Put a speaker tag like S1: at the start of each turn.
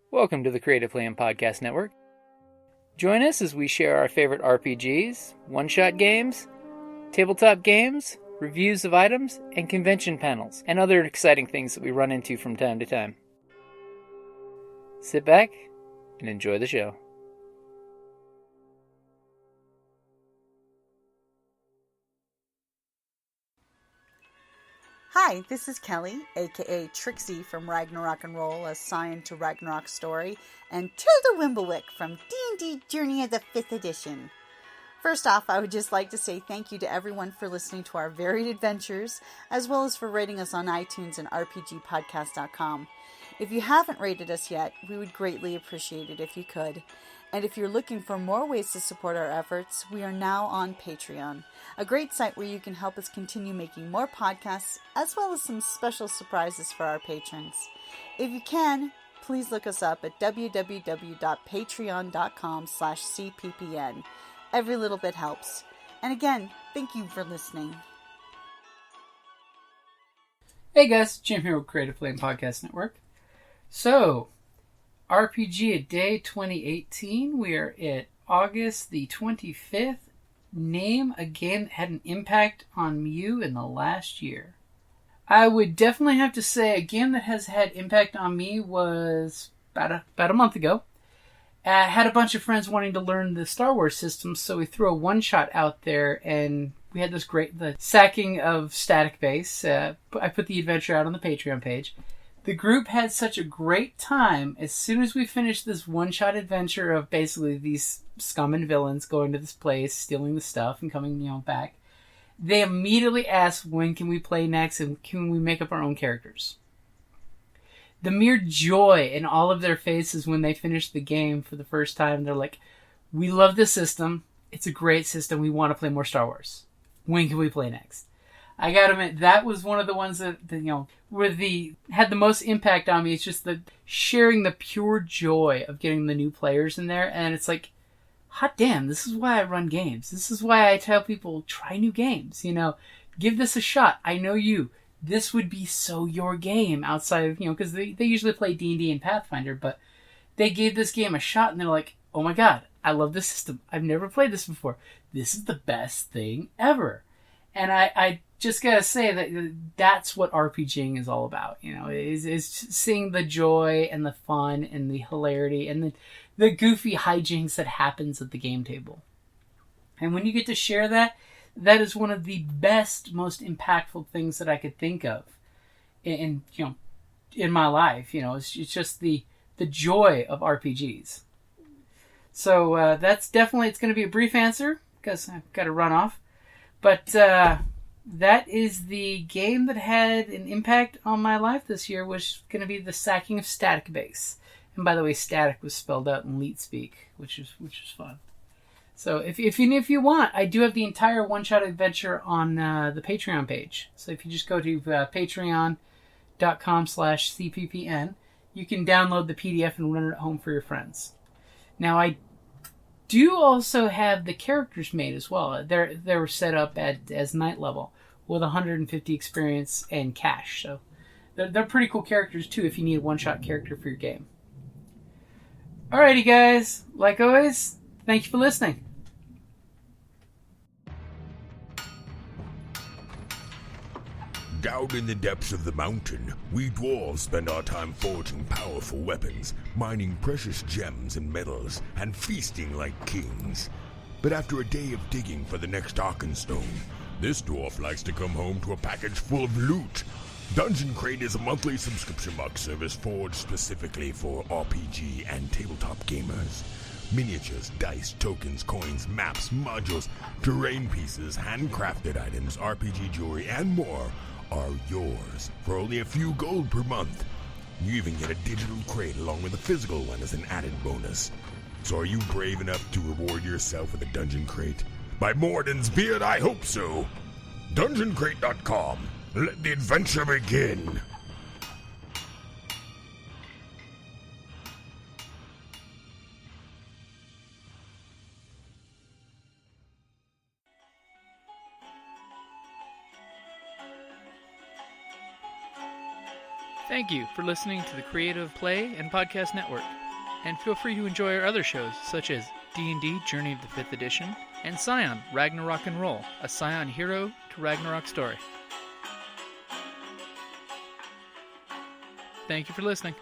S1: Welcome to the Creative Plan Podcast Network. Join us as we share our favorite RPGs, one-shot games, tabletop games, reviews of items, and convention panels, and other exciting things that we run into from time to time. Sit back and enjoy the show.
S2: Hi, this is Kelly, aka Trixie from Ragnarok and Roll, assigned to Ragnarok Story, and Tilda Wimblewick from D&D Journey of the 5th Edition. First off, I would just like to say thank you to everyone for listening to our varied adventures, as well as for rating us on iTunes and RPGpodcast.com. If you haven't rated us yet, we would greatly appreciate it if you could. And if you're looking for more ways to support our efforts, we are now on Patreon, a great site where you can help us continue making more podcasts, as well as some special surprises for our patrons. If you can, please look us up at www.patreon.com/cppn. Every little bit helps. And again, thank you for listening.
S1: Hey guys, Jim here with Creative Plan Podcast Network. So, RPGADAY2018, we are at August the 25th. Name a game that had an impact on you in the last year. I would definitely have to say a game that has had impact on me was about a month ago. I had a bunch of friends wanting to learn the Star Wars systems, so we threw a one-shot out there, and we had the sacking of Static Base. I put the adventure out on the Patreon page. The group had such a great time as soon as we finished this one-shot adventure of basically these scum and villains going to this place, stealing the stuff, and coming, back. They immediately asked, when can we play next, and can we make up our own characters? The mere joy in all of their faces when they finished the game for the first time, they're like, we love this system. It's a great system. We want to play more Star Wars. When can we play next? I gotta admit, that was one of the ones that had the most impact on me. It's just the sharing the pure joy of getting the new players in there. And it's like, hot damn, this is why I run games. This is why I tell people, try new games. Give this a shot. I know you. This would be so your game outside of, because they usually play D&D and Pathfinder, but they gave this game a shot and they're like, oh my god, I love this system. I've never played this before. This is the best thing ever. And I just gotta say that that's what RPGing is all about. Is seeing the joy and the fun and the hilarity and the goofy hijinks that happens at the game table. And when you get to share that is one of the best, most impactful things that I could think of in my life. It's just the joy of RPGs. So that's definitely, it's going to be a brief answer because I've got to run off. But that is the game that had an impact on my life this year, was going to be the sacking of Static Base. And by the way, static was spelled out in Leet speak, which is fun. So if you want, I do have the entire one-shot adventure on the Patreon page. So if you just go to patreon.com/cppn, you can download the PDF and run it at home for your friends. Now, I do also have the characters made as well. They were set up as night level with 150 experience and cash. So they're pretty cool characters too if you need a one-shot character for your game. Alrighty guys, like always, thank you for listening.
S3: Down in the depths of the mountain, we dwarves spend our time forging powerful weapons, mining precious gems and metals, and feasting like kings. But after a day of digging for the next Arkenstone, this dwarf likes to come home to a package full of loot. Dungeon Crate is a monthly subscription box service forged specifically for RPG and tabletop gamers. Miniatures, dice, tokens, coins, maps, modules, terrain pieces, handcrafted items, RPG jewelry, and more are yours for only a few gold per month. You even get a digital crate along with a physical one as an added bonus. So are you brave enough to reward yourself with a Dungeon Crate? By Morden's beard, I hope so. DungeonCrate.com. Let the adventure begin.
S4: Thank you for listening to the Creative Play and Podcast Network. And feel free to enjoy our other shows, such as D&D Journey of the 5th Edition and Scion Ragnarok and Roll, a Scion Hero to Ragnarok story. Thank you for listening.